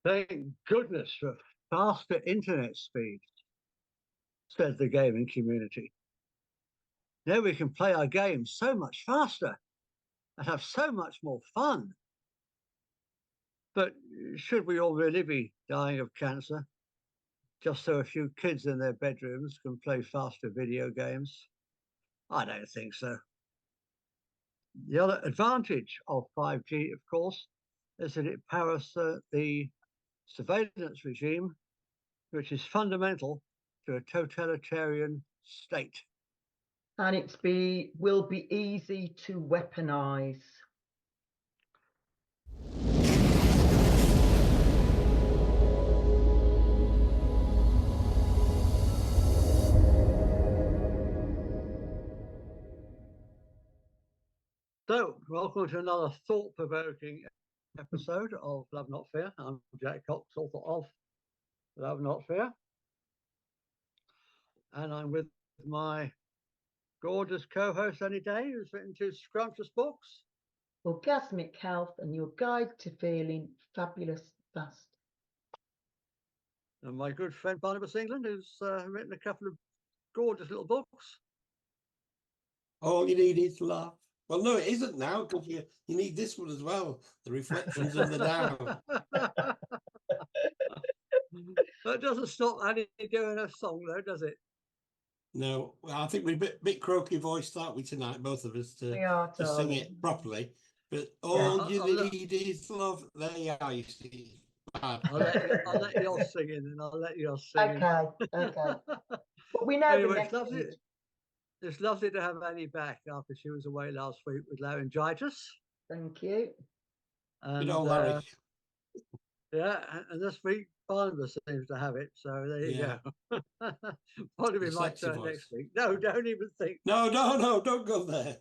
Thank goodness for faster internet speeds, says the gaming community. Now we can play our games so much faster and have so much more fun. But should we all really be dying of cancer just so a few kids in their bedrooms can play faster video games? I don't think so. The other advantage of 5G, of course, is that it powers the surveillance regime, which is fundamental to a totalitarian state. And will be easy to weaponize. So, welcome to another thought-provoking episode of Love Not Fear. I'm Jack Cox, author of Love Not Fear. And I'm with my gorgeous co-host Annie Day, who's written two scrumptious books. Orgasmic Health and Your Guide to Feeling Fabulous Fast. And my good friend Barnabas England, who's written a couple of gorgeous little books. All you need is love. Well, no, it isn't now, because you need this one as well, The Reflections of the Now. That doesn't stop Annie doing her song, though, does it? No, I think we're a bit croaky voiced, aren't we, tonight, both of us, to sing it properly. But all you need is love. There you are, you see. I'll let you all sing in, and I'll let you all sing okay. But we know anyway, it's lovely to have Annie back after she was away last week with laryngitis. Thank you. And, Larry. Yeah, and this week Barnabas seems to have it, so there you go. Probably be my turn next week. No, don't even think. No, don't go there.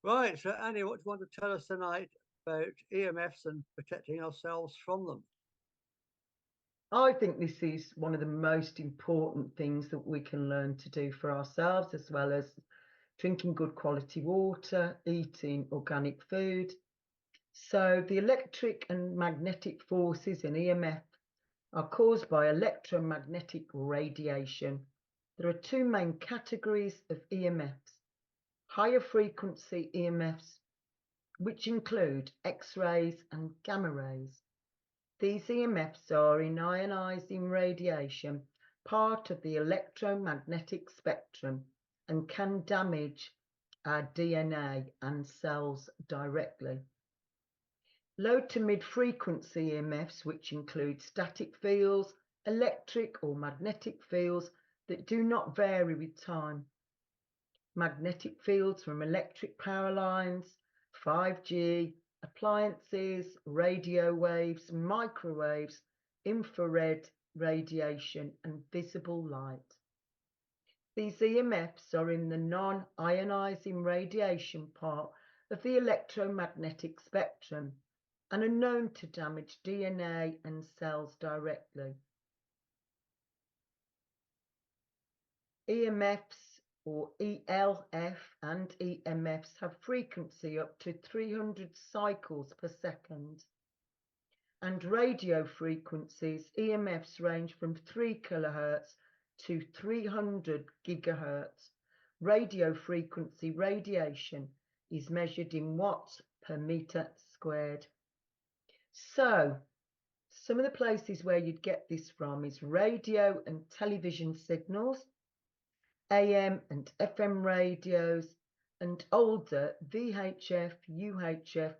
Right, so Annie, what do you want to tell us tonight about EMFs and protecting ourselves from them? I think this is one of the most important things that we can learn to do for ourselves, as well as drinking good quality water, eating organic food. So the electric and magnetic forces in EMF are caused by electromagnetic radiation. There are two main categories of EMFs: higher frequency EMFs, which include X-rays and gamma rays. These EMFs are in ionizing radiation, part of the electromagnetic spectrum, and can damage our DNA and cells directly. Low to mid-frequency EMFs, which include static fields, electric or magnetic fields that do not vary with time. Magnetic fields from electric power lines, 5G, appliances, radio waves, microwaves, infrared radiation, and visible light. These EMFs are in the non-ionizing radiation part of the electromagnetic spectrum and are known to damage DNA and cells directly. EMFs or ELF and EMFs have frequency up to 300 cycles per second. And radio frequencies, EMFs range from 3 kilohertz to 300 gigahertz. Radio frequency radiation is measured in watts per meter squared. So, some of the places where you'd get this from is radio and television signals, AM and FM radios, and older VHF, UHF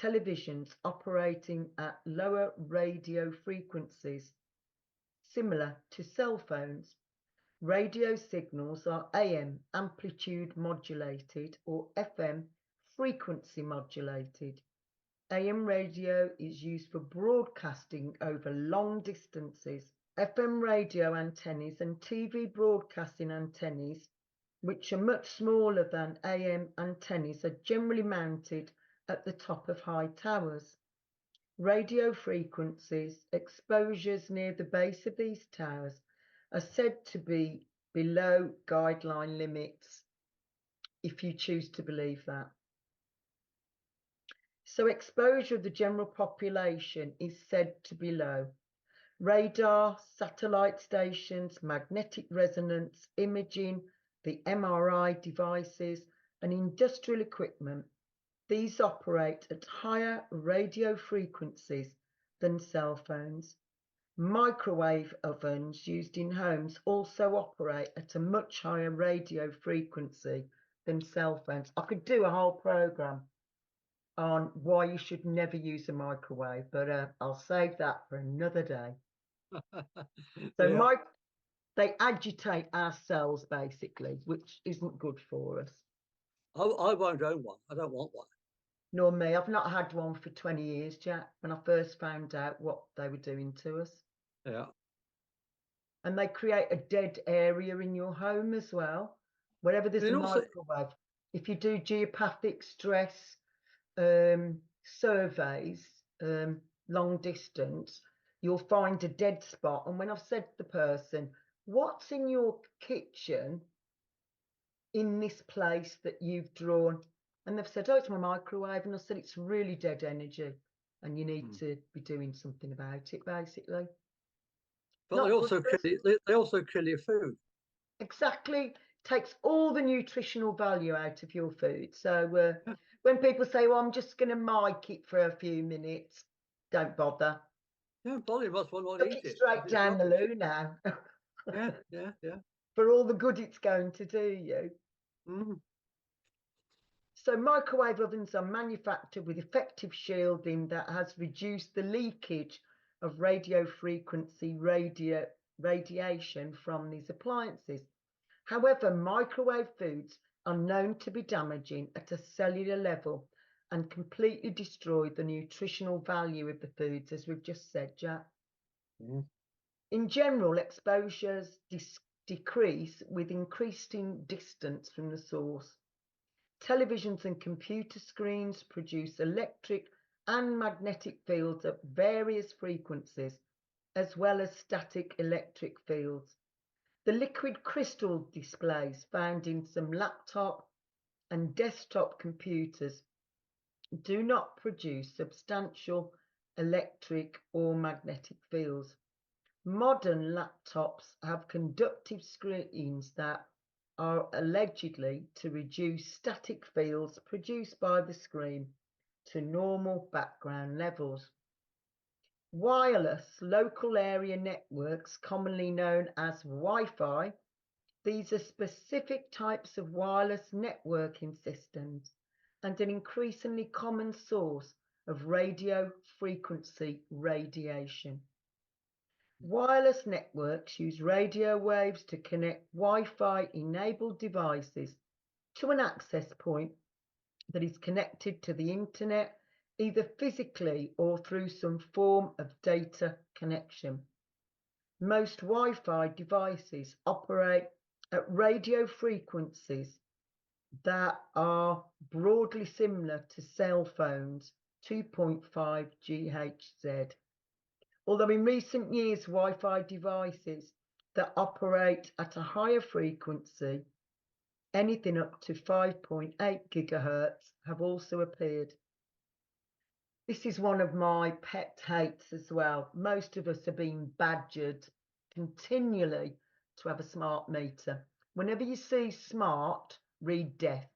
televisions operating at lower radio frequencies, similar to cell phones. Radio signals are AM amplitude modulated or FM frequency modulated. AM radio is used for broadcasting over long distances. FM radio antennas and TV broadcasting antennas, which are much smaller than AM antennas, are generally mounted at the top of high towers. Radio frequencies, exposures near the base of these towers are said to be below guideline limits, if you choose to believe that. So exposure of the general population is said to be low. Radar, satellite stations, magnetic resonance, imaging, the MRI devices, and industrial equipment, these operate at higher radio frequencies than cell phones. Microwave ovens used in homes also operate at a much higher radio frequency than cell phones. I could do a whole program on why you should never use a microwave, but I'll save that for another day. So Yeah. they agitate our cells basically, which isn't good for us. I won't own one. I don't want one. Nor me. I've not had one for 20 years, Jack, when I first found out what they were doing to us. Yeah. And they create a dead area in your home as well. Wherever there's a microwave, if you do geopathic stress surveys, long distance, you'll find a dead spot. And when I've said to the person, what's in your kitchen in this place that you've drawn? And they've said, oh, it's my microwave. And I said, it's really dead energy and you need to be doing something about it, basically. But they also kill your food. Exactly. Takes all the nutritional value out of your food. So when people say, well, I'm just going to mic it for a few minutes, don't bother. Yeah, probably must want to eat it. Straight down the loo now. Yeah. For all the good it's going to do you. Mm. So microwave ovens are manufactured with effective shielding that has reduced the leakage of radio frequency radiation from these appliances. However, microwave foods are known to be damaging at a cellular level and completely destroy the nutritional value of the foods, as we've just said, Jack. Mm. In general, exposures decrease with increasing distance from the source. Televisions and computer screens produce electric and magnetic fields at various frequencies, as well as static electric fields. The liquid crystal displays found in some laptop and desktop computers do not produce substantial electric or magnetic fields. Modern laptops have conductive screens that are allegedly to reduce static fields produced by the screen to normal background levels. Wireless local area networks, commonly known as Wi-Fi, these are specific types of wireless networking systems and an increasingly common source of radio frequency radiation. Wireless networks use radio waves to connect Wi-Fi enabled devices to an access point that is connected to the internet, either physically or through some form of data connection. Most Wi-Fi devices operate at radio frequencies that are broadly similar to cell phones, 2.5 GHz. Although in recent years, Wi-Fi devices that operate at a higher frequency, anything up to 5.8 gigahertz, have also appeared. This is one of my pet hates as well. Most of us are being badgered continually to have a smart meter. Whenever you see smart, read death.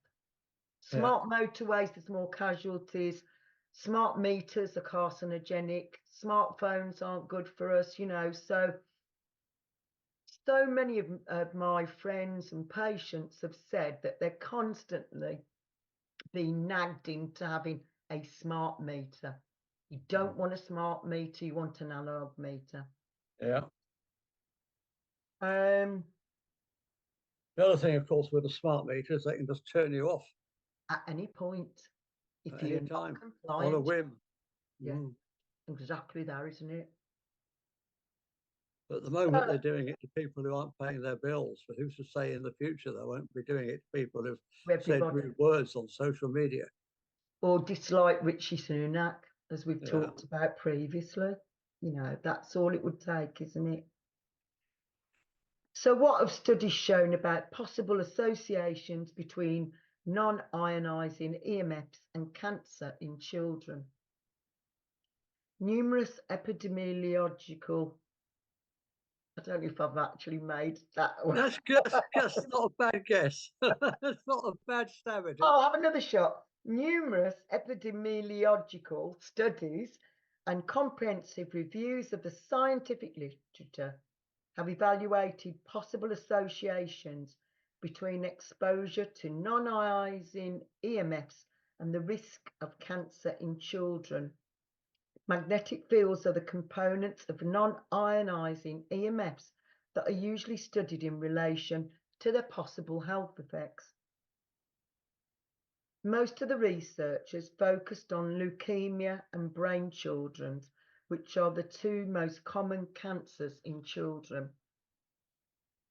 Smart motorways, there's more casualties. Smart meters are carcinogenic. Smartphones aren't good for us, you know. So many of my friends and patients have said that they're constantly being nagged into having a smart meter. You don't want a smart meter, you want an analog meter. Yeah. The other thing, of course, with a smart meter is they can just turn you off at any point if you're not compliant, on a whim. Yeah, exactly that, isn't it? But at the moment, they're doing it to people who aren't paying their bills. But who's to say in the future they won't be doing it to people who've said rude words on social media or dislike Richie Sunak, as we've talked about previously? You know, that's all it would take, isn't it? So what have studies shown about possible associations between non-ionising EMFs and cancer in children. Numerous epidemiological, I don't know if I've actually made that one. That's not a bad guess. That's not a bad stab at it. Oh, I'll have another shot. Numerous epidemiological studies and comprehensive reviews of the scientific literature have evaluated possible associations between exposure to non-ionising EMFs and the risk of cancer in children. Magnetic fields are the components of non-ionising EMFs that are usually studied in relation to their possible health effects. Most of the research has focused on leukemia and brain children's, which are the two most common cancers in children.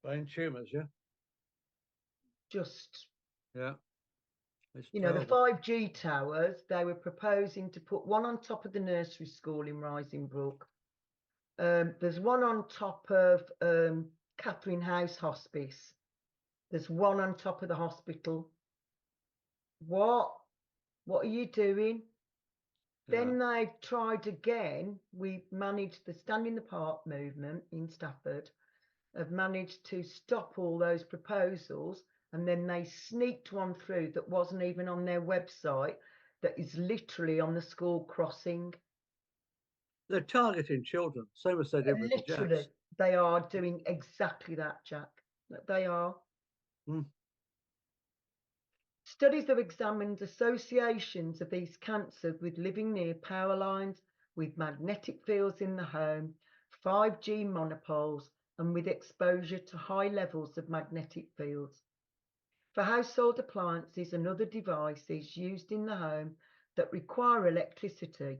Brain tumours, yeah? Just, yeah. It's you know, the terrible. 5G towers, they were proposing to put one on top of the nursery school in Rising Brook. There's one on top of Catherine House Hospice. There's one on top of the hospital. What are you doing? Yeah. Then they've tried again. We managed the Stand in the Park movement in Stafford, have managed to stop all those proposals, and then they sneaked one through that wasn't even on their website, that is literally on the school crossing. They're targeting children, same as they did with the Literally, jabs. they are doing exactly that, Jack. They are. Studies have examined associations of these cancers with living near power lines, with magnetic fields in the home, 5G monopoles, and with exposure to high levels of magnetic fields. For household appliances and other devices used in the home that require electricity,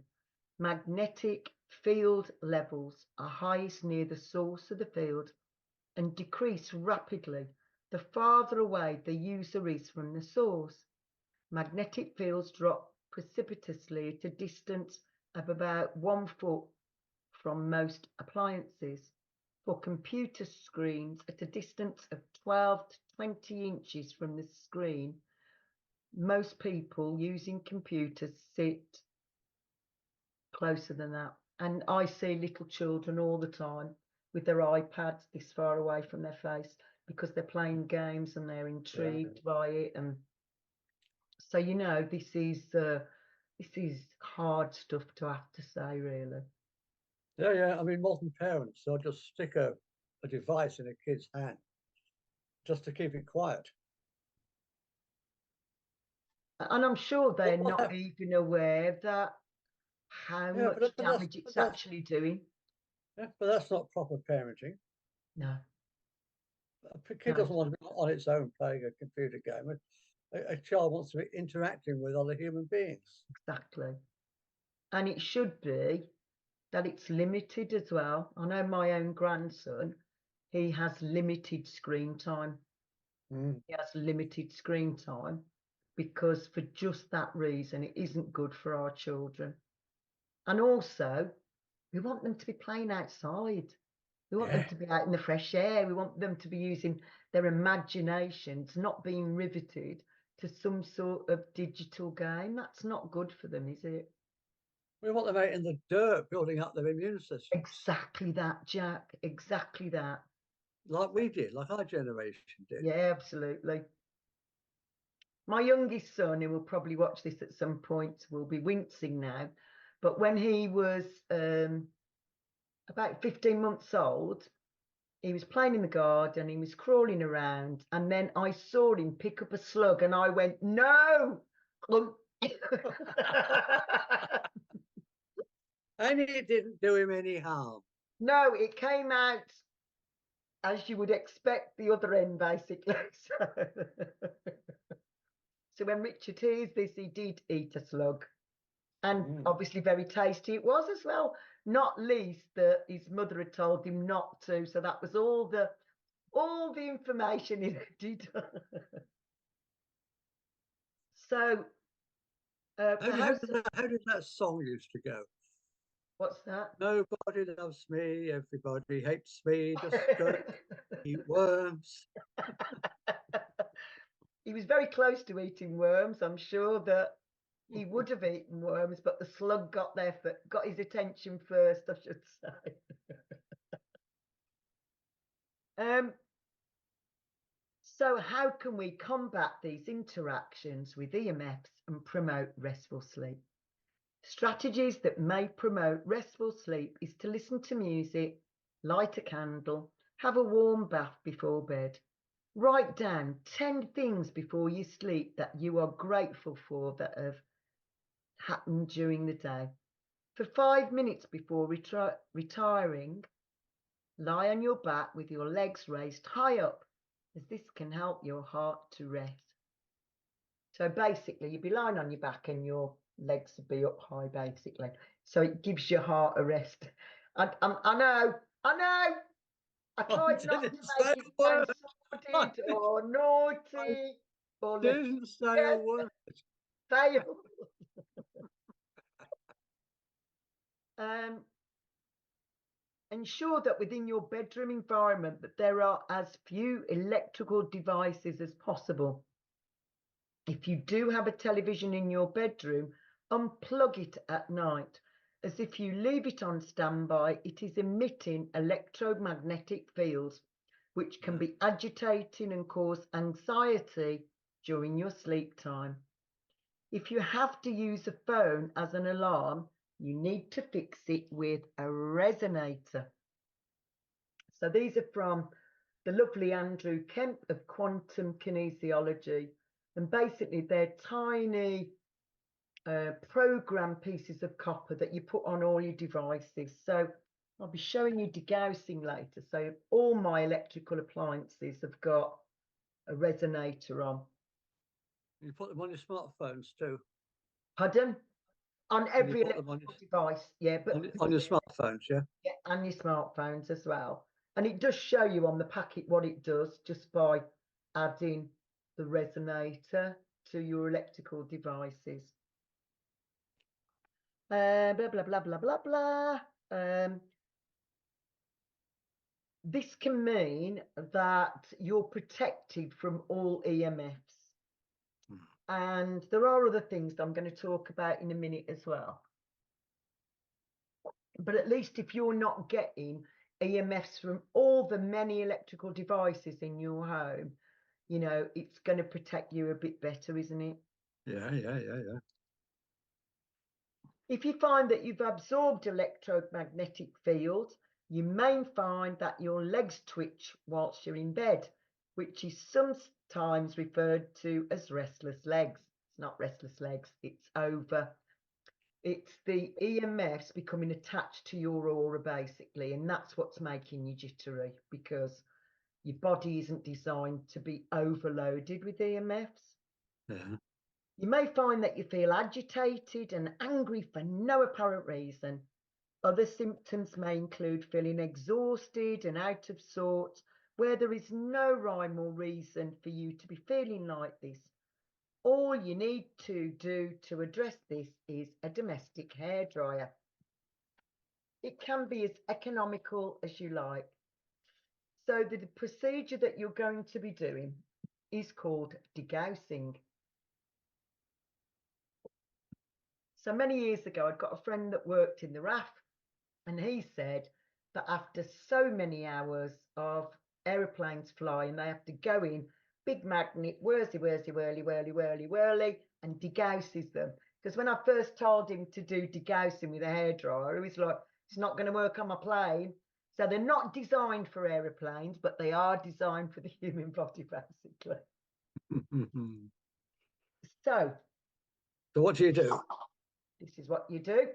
magnetic field levels are highest near the source of the field and decrease rapidly the farther away the user is from the source. Magnetic fields drop precipitously at a distance of about 1 foot from most appliances. For computer screens, at a distance of 12 to 20 inches from the screen, most people using computers sit closer than that. And I see little children all the time with their iPads this far away from their face because they're playing games and they're intrigued by it. And so, you know, this is hard stuff to have to say, really. Yeah. I mean, modern parents, they'll just stick a device in a kid's hand just to keep it quiet. And I'm sure they're not even aware that how much damage it's actually doing. Yeah, but that's not proper parenting. No. A kid doesn't want to be on its own playing a computer game. A child wants to be interacting with other human beings. Exactly. And it should be that it's limited as well. I know my own grandson, he has limited screen time. He has limited screen time because for just that reason, it isn't good for our children. And also, we want them to be playing outside. We want them to be out in the fresh air. We want them to be using their imaginations, not being riveted to some sort of digital game. That's not good for them, is it? We want them out in the dirt, building up their immune system. Exactly that, Jack. Exactly that. Like we did, like our generation did. Yeah, absolutely. My youngest son, who will probably watch this at some point, will be wincing now. But when he was about 15 months old, he was playing in the garden, he was crawling around, and then I saw him pick up a slug and I went, no! And it didn't do him any harm. No, it came out as you would expect the other end, basically. So when Richard hears this, he did eat a slug. And obviously very tasty it was as well. Not least that his mother had told him not to. So that was all the information he needed. So how did that song used to go? What's that? Nobody loves me, everybody hates me, just don't eat worms. He was very close to eating worms. I'm sure that he would have eaten worms, but the slug got his attention first, I should say. So how can we combat these interactions with EMFs and promote restful sleep? Strategies that may promote restful sleep is to listen to music, light a candle, have a warm bath before bed. Write down 10 things before you sleep that you are grateful for that have happened during the day. For 5 minutes before retiring, lie on your back with your legs raised high up, as this can help your heart to rest. So basically, you'd be lying on your back and your legs would be up high, basically. So it gives your heart a rest. I know. I tried not to make it sound sordid or naughty. Or didn't say a word. Fail. Ensure that within your bedroom environment that there are as few electrical devices as possible. If you do have a television in your bedroom, unplug it at night, as if you leave it on standby, it is emitting electromagnetic fields, which can be agitating and cause anxiety during your sleep time. If you have to use a phone as an alarm, you need to fix it with a resonator. So these are from the lovely Andrew Kemp of Quantum Kinesiology. And basically they're tiny program pieces of copper that you put on all your devices. So I'll be showing you degaussing later. So all my electrical appliances have got a resonator on. You put them on your smartphones too. Pardon? On every electrical device, yeah. But on your smartphones, yeah? Yeah, and your smartphones as well. And it does show you on the packet what it does just by adding the resonator to your electrical devices. Blah, blah, blah, blah, blah, blah. This can mean that you're protected from all EMFs. And there are other things that I'm going to talk about in a minute as well. But at least if you're not getting EMFs from all the many electrical devices in your home, you know, it's going to protect you a bit better, isn't it? Yeah. If you find that you've absorbed electromagnetic fields, you may find that your legs twitch whilst you're in bed, which is sometimes referred to as restless legs. It's not restless legs, it's the EMFs becoming attached to your aura, basically, and that's what's making you jittery, because your body isn't designed to be overloaded with EMFs. Yeah. You may find that you feel agitated and angry for no apparent reason. Other symptoms may include feeling exhausted and out of sorts, where there is no rhyme or reason for you to be feeling like this. All you need to do to address this is a domestic hairdryer. It can be as economical as you like. So the procedure that you're going to be doing is called degaussing. So many years ago, I'd got a friend that worked in the RAF, and he said that after so many hours of aeroplanes flying, they have to go in, big magnet, whirly, and degausses them. Because when I first told him to do degaussing with a hairdryer, he was like, it's not going to work on my plane. So they're not designed for aeroplanes, but they are designed for the human body, basically. So what do you do? This is what you do.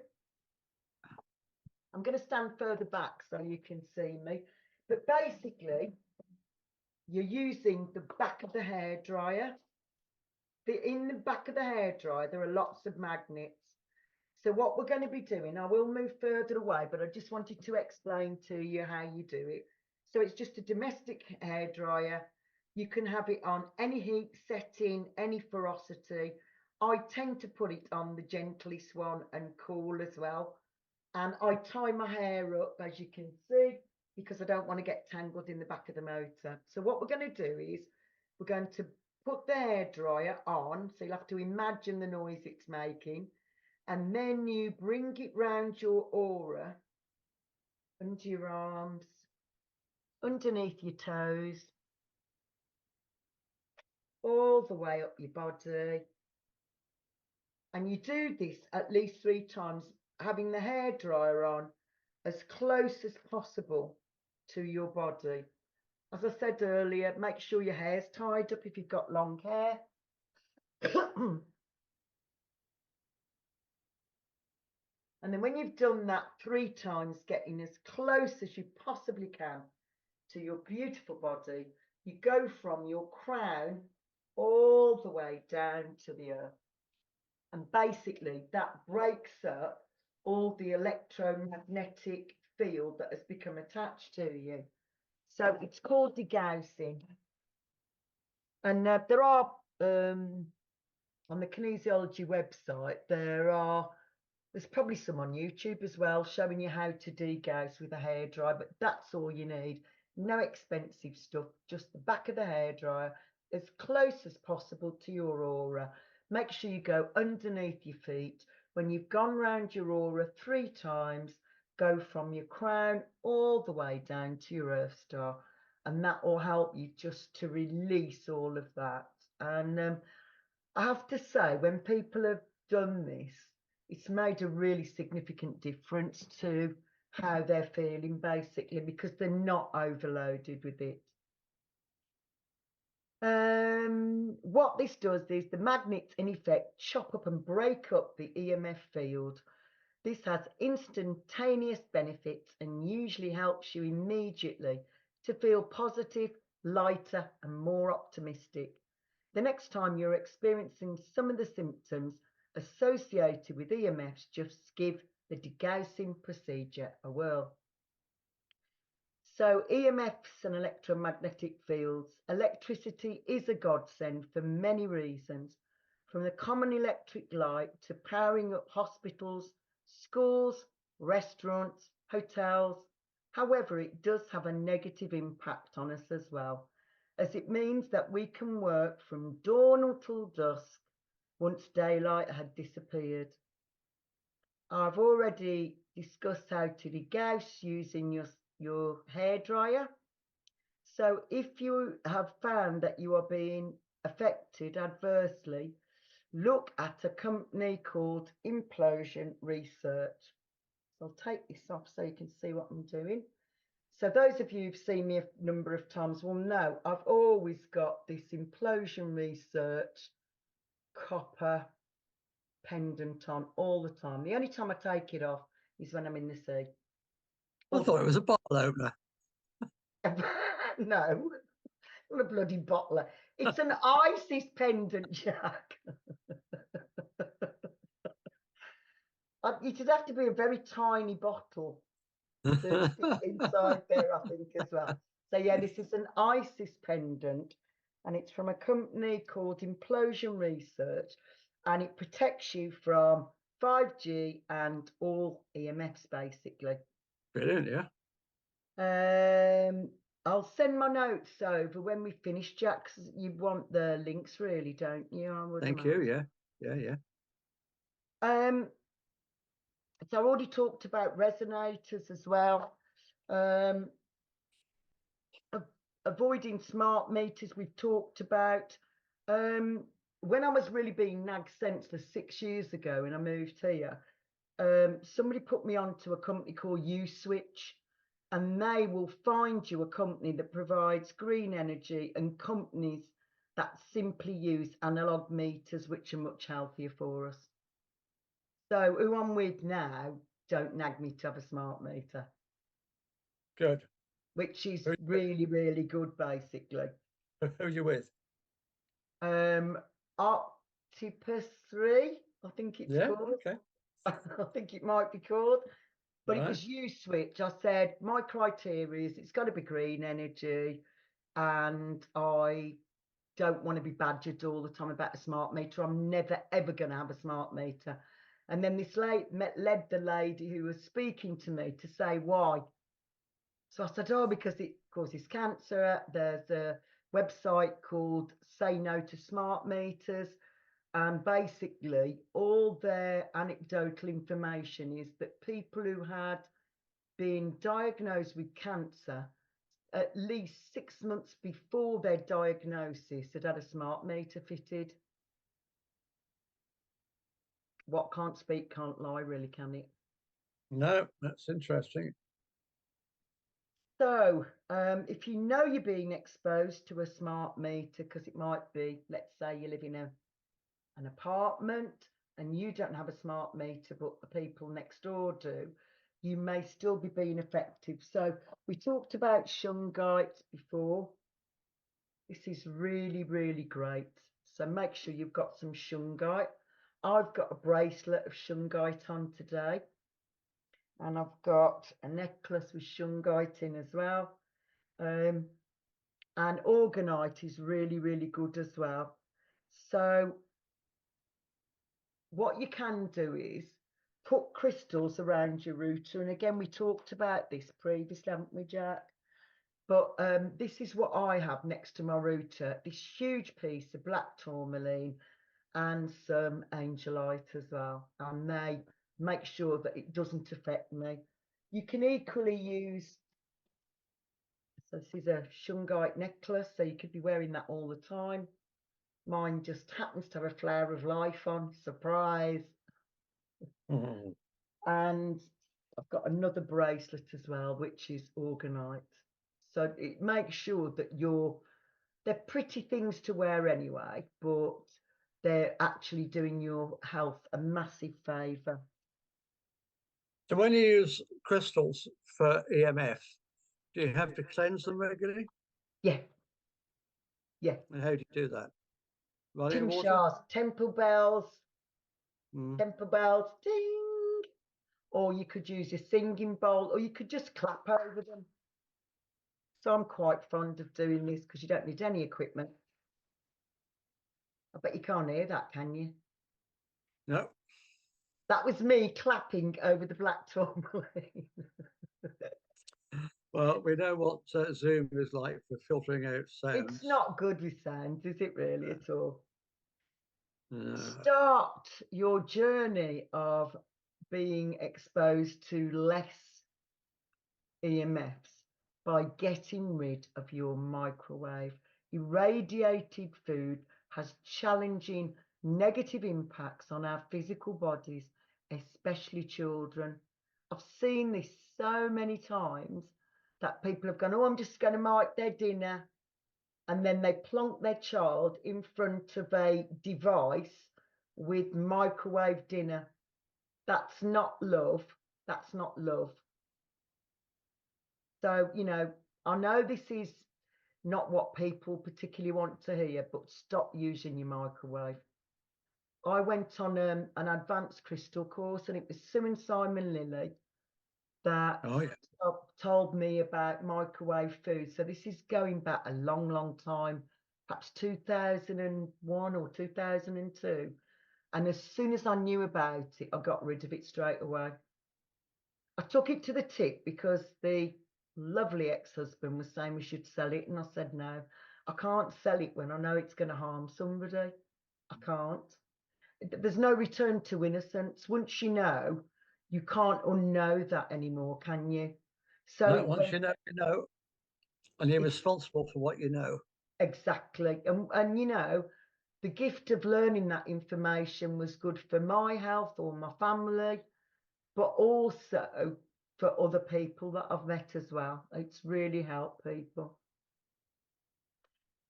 I'm going to stand further back so you can see me. But basically, you're using the back of the hairdryer. In the back of the hairdryer, there are lots of magnets. So what we're going to be doing, I will move further away, but I just wanted to explain to you how you do it. So it's just a domestic hairdryer. You can have it on any heat setting, any ferocity. I tend to put it on the gentlest one and cool as well. And I tie my hair up, as you can see, because I don't want to get tangled in the back of the motor. So what we're going to do is we're going to put the hairdryer on, so you'll have to imagine the noise it's making, and then you bring it round your aura, under your arms, underneath your toes, all the way up your body. And you do this at least 3 times, having the hairdryer on as close as possible to your body. As I said earlier, make sure your hair's tied up if you've got long hair. And then when you've done that 3 times, getting as close as you possibly can to your beautiful body, you go from your crown all the way down to the earth. And basically that breaks up all the electromagnetic field that has become attached to you. So it's called degaussing. And there are, on the kinesiology website, there's probably some on YouTube as well showing you how to degauss with a hairdryer, but that's all you need. No expensive stuff, just the back of the hairdryer as close as possible to your aura. Make sure you go underneath your feet. When you've gone round your aura 3 times, go from your crown all the way down to your Earth Star, and that will help you just to release all of that. And I have to say, when people have done this, it's made a really significant difference to how they're feeling, basically, because they're not overloaded with it. What this does is the magnets, in effect, chop up and break up the EMF field. This has instantaneous benefits and usually helps you immediately to feel positive, lighter, and more optimistic. The next time you're experiencing some of the symptoms associated with EMFs, just give the degaussing procedure a whirl. So EMFs and electromagnetic fields. Electricity is a godsend for many reasons, from the common electric light to powering up hospitals, schools, restaurants, hotels. However, it does have a negative impact on us as well, as it means that we can work from dawn until dusk once daylight had disappeared. I've already discussed how to degauss using your hairdryer. So if you have found that you are being affected adversely, look at a company called Implosion Research. So I'll take this off so you can see what I'm doing. So those of you who've seen me a number of times will know I've always got this Implosion Research copper pendant on all the time. The only time I take it off is when I'm in the sea. I thought it was a bottle opener. No, not a bloody bottler. It's an ISIS pendant, Jack. It would have to be a very tiny bottle to fit inside there, I think, as well. So yeah, this is an ISIS pendant, and it's from a company called Implosion Research, and it protects you from 5G and all EMFs, basically. Brilliant, yeah. I'll send my notes over when we finish, Jack, 'cause you want the links, really, don't you? Thank you, yeah. Yeah. So I already talked about resonators as well. Avoiding smart meters, we've talked about. When I was really being nagged senseless 6 years ago when I moved here, somebody put me onto a company called U-Switch, and they will find you a company that provides green energy, and companies that simply use analog meters, which are much healthier for us. So who I'm with now, don't nag me to have a smart meter. Good. Which is really, really good, basically. Who are you with? Octopus 3, I think it's called. Okay. I think it might be called. But Right. it was U-Switch. I said, my criteria is it's got to be green energy, and I don't want to be badgered all the time about a smart meter. I'm never, ever going to have a smart meter. And then this led the lady who was speaking to me to say why. So I said, oh, because it causes cancer. There's a website called Say No to Smart Meters. And basically, all their anecdotal information is that people who had been diagnosed with cancer at least 6 months before their diagnosis had had a smart meter fitted. What can't speak can't lie, really, can it? No, that's interesting. So if you know you're being exposed to a smart meter, because it might be, let's say you live in an apartment and you don't have a smart meter, but the people next door do, you may still be being affected. So we talked about shungite before. This is really, really great. So make sure you've got some shungite. I've got a bracelet of shungite on today. And I've got a necklace with shungite in as well. And orgonite is really, really good as well. So what you can do is put crystals around your router. And again, we talked about this previously, haven't we, Jack? But this is what I have next to my router. This huge piece of black tourmaline and some angelite as well. And they make sure that it doesn't affect me. You can equally use, so this is a shungite necklace, so you could be wearing that all the time. Mine just happens to have a flower of life on, surprise. Mm. And I've got another bracelet as well, which is orgonite. So it makes sure that they're pretty things to wear anyway, but they're actually doing your health a massive favour. So when you use crystals for EMF, do you have to cleanse them regularly? Yeah. Yeah. And how do you do that? Running water? Tinctures, temple bells, Mm. temple bells, ding. Or you could use your singing bowl, or you could just clap over them. So I'm quite fond of doing this because you don't need any equipment. I bet you can't hear that, can you? No. That was me clapping over the black tourmaline. Well, we know what Zoom is like for filtering out sounds. It's not good with sounds, is it really at all? No. Start your journey of being exposed to less EMFs by getting rid of your microwave. Irradiated food has challenging negative impacts on our physical bodies, especially children. I've seen this so many times that people have gone, oh, I'm just going to make their dinner. And then they plonk their child in front of a device with microwave dinner. That's not love. That's not love. So, you know, I know this is not what people particularly want to hear, but stop using your microwave. I went on an advanced crystal course, and it was Sue and Simon Lilly that told me about microwave food. So this is going back a long, long time, perhaps 2001 or 2002. And as soon as I knew about it, I got rid of it straight away. I took it to the tip because the lovely ex-husband was saying we should sell it. And I said, no, I can't sell it when I know it's going to harm somebody. I can't. There's no return to innocence. Once you know, you can't unknow that anymore, can you? So no, once you know, and you're responsible for what you know. Exactly. And you know, the gift of learning that information was good for my health or my family, but also for other people that I've met as well. It's really helped people.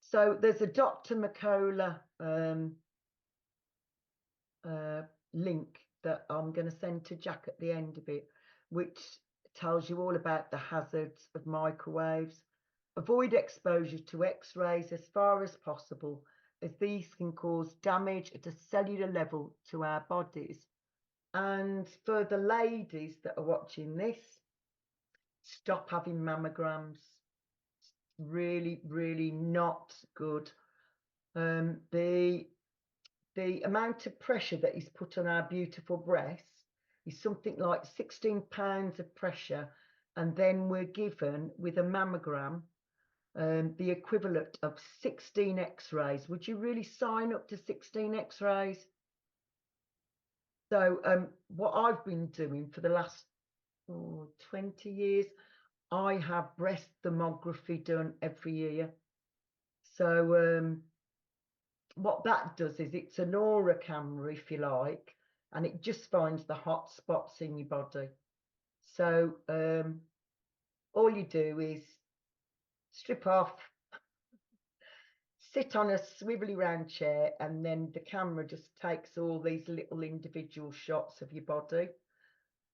So there's a Dr. McCullough link that I'm going to send to Jack at the end of it, which tells you all about the hazards of microwaves. Avoid exposure to X-rays as far as possible, as these can cause damage at a cellular level to our bodies. And for the ladies that are watching this, stop having mammograms. Really, really not good. The amount of pressure that is put on our beautiful breasts is something like 16 pounds of pressure, and then we're given with a mammogram the equivalent of 16 x-rays. Would you really sign up to 16 x-rays? So what I've been doing for the last 20 years, I have breast thermography done every year. So what that does is it's an aura camera, if you like, and it just finds the hot spots in your body. So all you do is strip off, sit on a swivelly round chair, and then the camera just takes all these little individual shots of your body.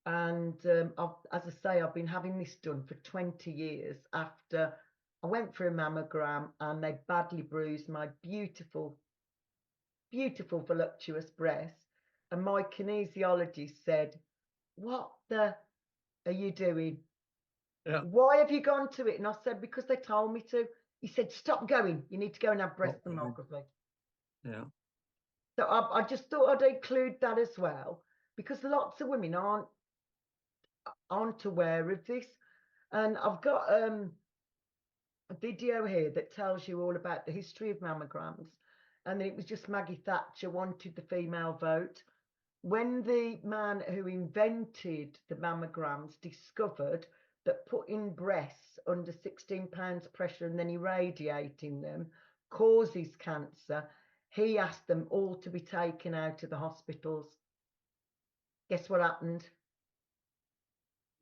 And as I say, I've been having this done for 20 years after I went for a mammogram and they badly bruised my beautiful, beautiful voluptuous breast. And my kinesiologist said, "What the are you doing? Yeah. Why have you gone to it?" And I said, "Because they told me to." He said, "Stop going. You need to go and have breast thermography." Yeah. So I just thought I'd include that as well, because lots of women aren't aware of this. And I've got a video here that tells you all about the history of mammograms. And it was just Maggie Thatcher wanted the female vote. When the man who invented the mammograms discovered that putting breasts under 16 pounds pressure and then irradiating them causes cancer, he asked them all to be taken out of the hospitals. Guess what happened?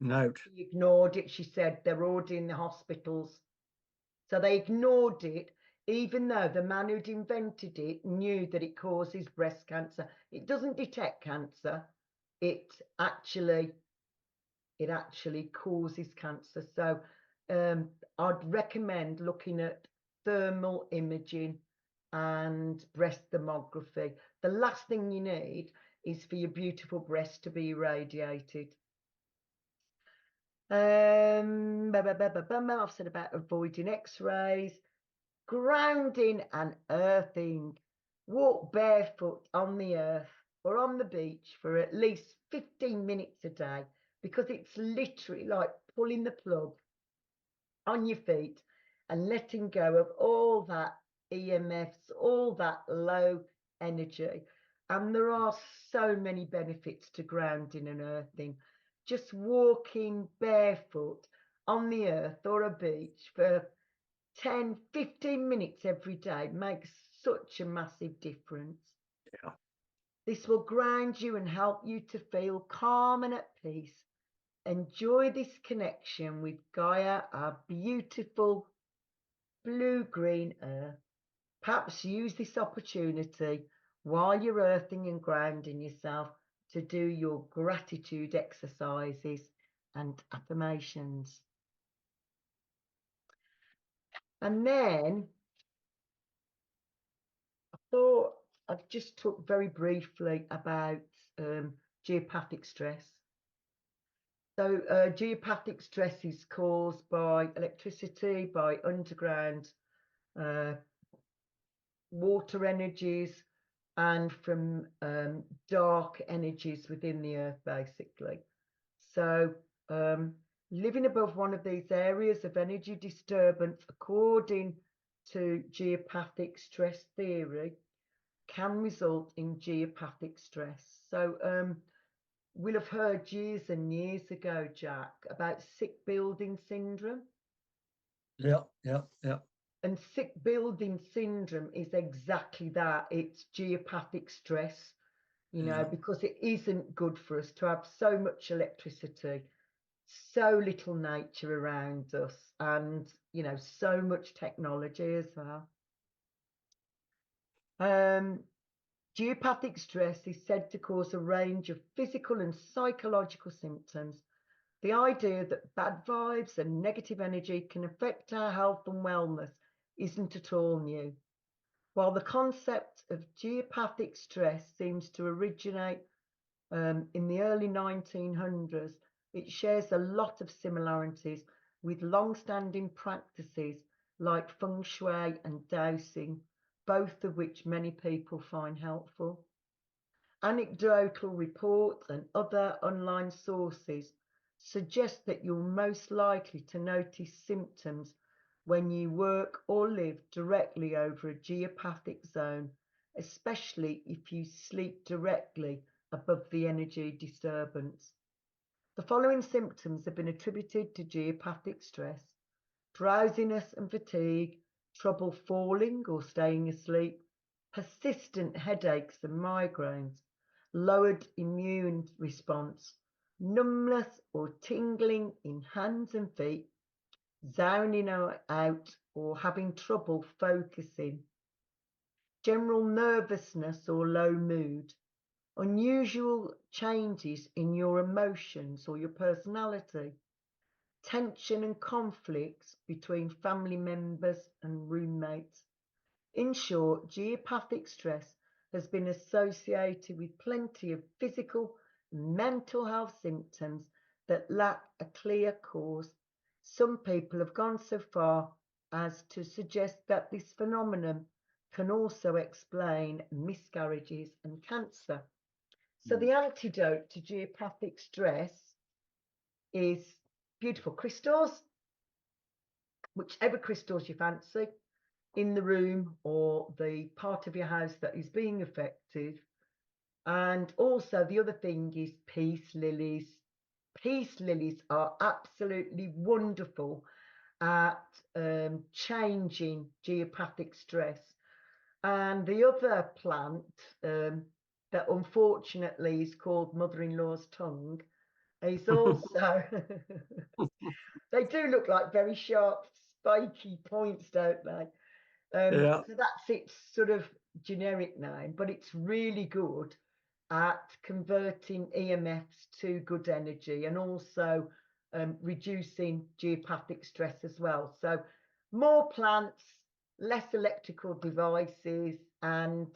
Note. She ignored it. She said they're already in the hospitals. So they ignored it, even though the man who'd invented it knew that it causes breast cancer. It doesn't detect cancer. It actually causes cancer. So I'd recommend looking at thermal imaging and breast thermography. The last thing you need is for your beautiful breast to be irradiated. I've said about avoiding x-rays, grounding and earthing. Walk barefoot on the earth or on the beach for at least 15 minutes a day, because it's literally like pulling the plug on your feet and letting go of all that EMFs, all that low energy. And there are so many benefits to grounding and earthing. Just walking barefoot on the earth or a beach for 10, 15 minutes every day makes such a massive difference. Yeah. This will ground you and help you to feel calm and at peace. Enjoy this connection with Gaia, our beautiful blue-green earth. Perhaps use this opportunity while you're earthing and grounding yourself to do your gratitude exercises and affirmations. And then I thought I'd just talk very briefly about geopathic stress. So geopathic stress is caused by electricity, by underground water energies, and from dark energies within the earth, basically. So living above one of these areas of energy disturbance, according to geopathic stress theory, can result in geopathic stress. So we'll have heard years and years ago, Jack, about sick building syndrome. Yeah. And sick building syndrome is exactly that. It's geopathic stress, you know, because it isn't good for us to have so much electricity, so little nature around us, and, you know, so much technology as well. Geopathic stress is said to cause a range of physical and psychological symptoms. The idea that bad vibes and negative energy can affect our health and wellness isn't at all new. While the concept of geopathic stress seems to originate in the early 1900s, it shares a lot of similarities with long-standing practices like feng shui and dowsing, both of which many people find helpful. Anecdotal reports and other online sources suggest that you're most likely to notice symptoms when you work or live directly over a geopathic zone, especially if you sleep directly above the energy disturbance. The following symptoms have been attributed to geopathic stress: drowsiness and fatigue, trouble falling or staying asleep, persistent headaches and migraines, lowered immune response, numbness or tingling in hands and feet, zoning out or having trouble focusing, general nervousness or low mood, unusual changes in your emotions or your personality, tension and conflicts between family members and roommates. In short, geopathic stress has been associated with plenty of physical and mental health symptoms that lack a clear cause. Some people have gone so far as to suggest that this phenomenon can also explain miscarriages and cancer. So the antidote to geopathic stress is beautiful crystals, whichever crystals you fancy, in the room or the part of your house that is being affected. And also the other thing is peace lilies. Peace lilies are absolutely wonderful at changing geopathic stress. And the other plant that unfortunately is called mother-in-law's tongue is also they do look like very sharp spiky points, don't they? Yeah. So that's its sort of generic name, but it's really good at converting EMFs to good energy and also reducing geopathic stress as well. So more plants, less electrical devices, and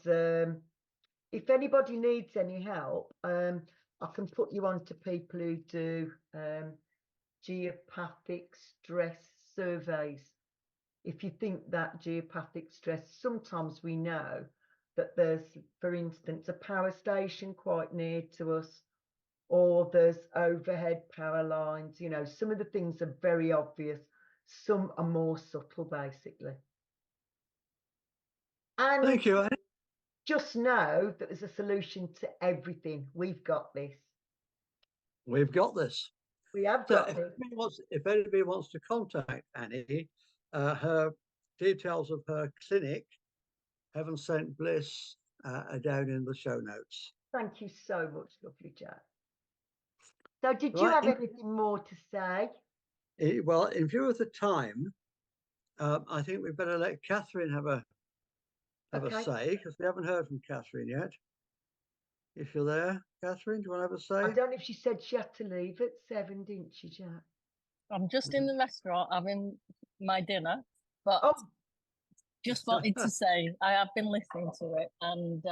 if anybody needs any help, I can put you on to people who do geopathic stress surveys. If you think that geopathic stress, sometimes we know that there's, for instance, a power station quite near to us, or there's overhead power lines. You know, some of the things are very obvious, some are more subtle, basically. And Thank you, Annie. just know that there's a solution to everything. We've got this. We've got this. We have So got this. if anybody wants to contact Annie, her details of her clinic, Heaven Sent Bliss, are down in the show notes. Thank you so much, lovely Jack. So did you Right, have anything more to say? Well, in view of the time, I think we better let Catherine have a say, because we haven't heard from Catherine yet. If you're there, Catherine, do you want to have a say? I don't know if she said she had to leave at 7, didn't she, Jack? I'm just in the restaurant having my dinner, but just wanted to say I have been listening to it, and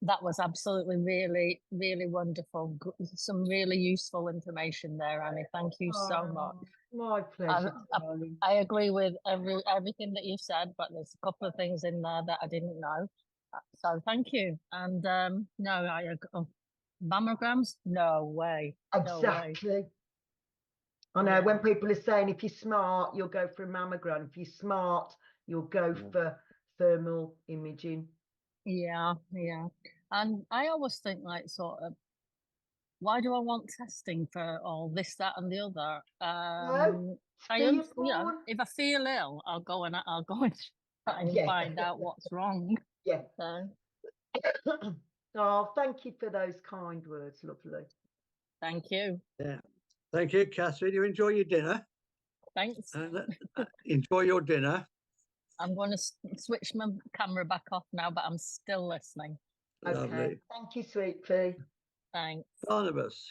that was absolutely really, really wonderful. Some really useful information there, Annie. Thank you so much. My pleasure. I agree with everything that you said, but there's a couple of things in there that I didn't know. So thank you. And no, I agree. Mammograms? No way. Exactly. No way. I know when people are saying if you're smart, you'll go for a mammogram. If you're smart, you'll go for thermal imaging. Yeah. And I always think, like, sort of, why do I want testing for all this, that, and the other? No, if I feel ill, I'll go and try and find out what's wrong. Yeah. So. Oh, thank you for those kind words, lovely. Thank you. Yeah. Thank you, Catherine. You enjoy your dinner. Thanks. Enjoy your dinner. I'm going to switch my camera back off now, but I'm still listening. Okay. Lovely. Thank you, sweet pea. Thanks. Barnabas.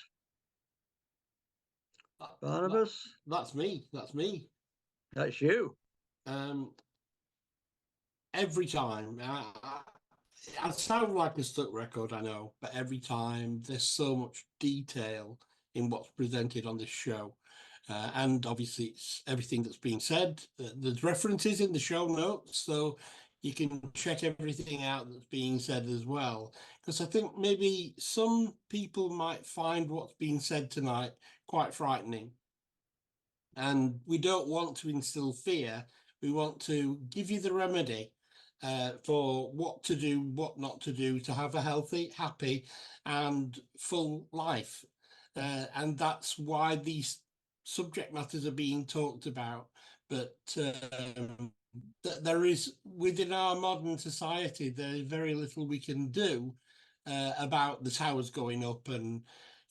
Barnabas? That's me. That's me. That's you. Every time. I sound like a stuck record, I know, but every time there's so much detail in what's presented on this show. And obviously it's everything that's being said. There's references in the show notes, so you can check everything out that's being said as well. Because I think maybe some people might find what's being said tonight quite frightening. And we don't want to instill fear. We want to give you the remedy for what to do, what not to do, to have a healthy, happy and full life. And that's why these subject matters are being talked about. But there is, within our modern society, there is very little we can do about the towers going up. And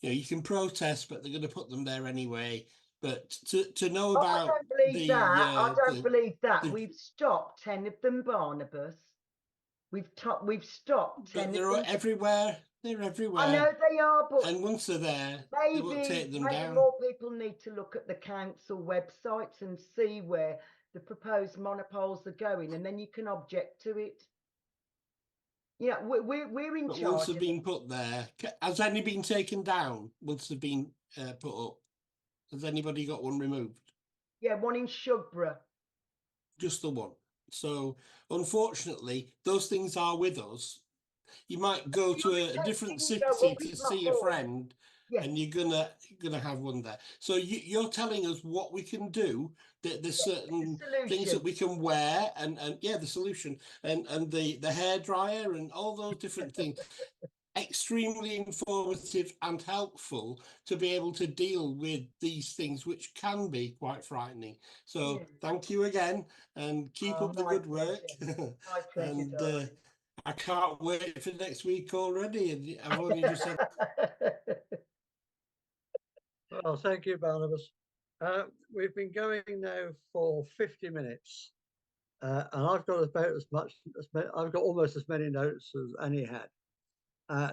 you can protest, but they're going to put them there anyway. But to know about I don't believe that. We've stopped 10 of them, Barnabas. We've stopped 10 they're of them. everywhere. They're everywhere. I know they are, but and once they're there, they won't take them maybe down. more people need to look at the council websites and see where the proposed monopoles are going, and then you can object to it. Yeah, we're in But charge. once they've been put there, has any been taken down once they've been put up? Has anybody got one removed? Yeah, one in Shugborough. Just the one. So unfortunately, those things are with us. You might go to a different city to see a friend, yes, and you're gonna have one there. So you're telling us what we can do. There's certain things that we can wear, and yeah, the solution, and the hairdryer and all those different things. Extremely informative and helpful to be able to deal with these things, which can be quite frightening. So thank you again, and keep up the good work. My pleasure, and I can't wait for next week already, and I've only just said. Well, thank you, Barnabas. We've been going now for 50 minutes, and I've got I've got almost as many notes as Annie had.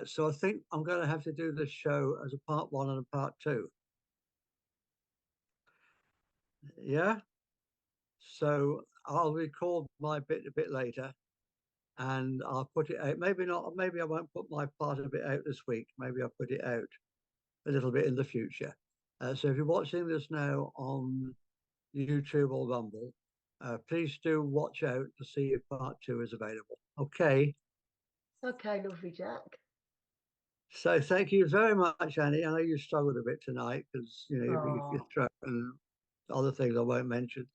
So I think I'm going to have to do this show as a part 1 and a part 2. Yeah. So I'll record my bit a bit later, and I'll put it out. Maybe not. Maybe I won't put my part of it out this week. Maybe I'll put it out a little bit in the future. So if you're watching this now on YouTube or Rumble, please do watch out to see if part 2 is available. Okay. Okay, lovely, Jack. So thank you very much, Annie. I know you struggled a bit tonight because your throat and other things I won't mention.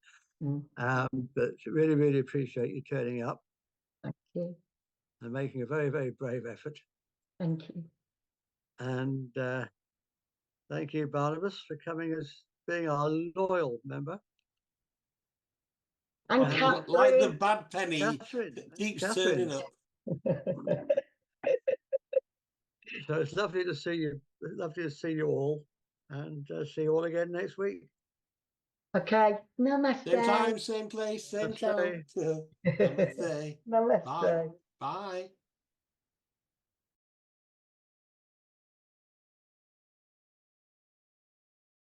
But really, really appreciate you turning up. Thank you. And making a very, very brave effort. Thank you. And thank you, Barnabas, for coming as being our loyal member. And Catherine, like the bad penny, Catherine keeps turning up. So it's lovely to see you. Lovely to see you all, and see you all again next week. Okay. Namaste. Same time, same place, same channel. Namaste. Namaste. Bye. Bye.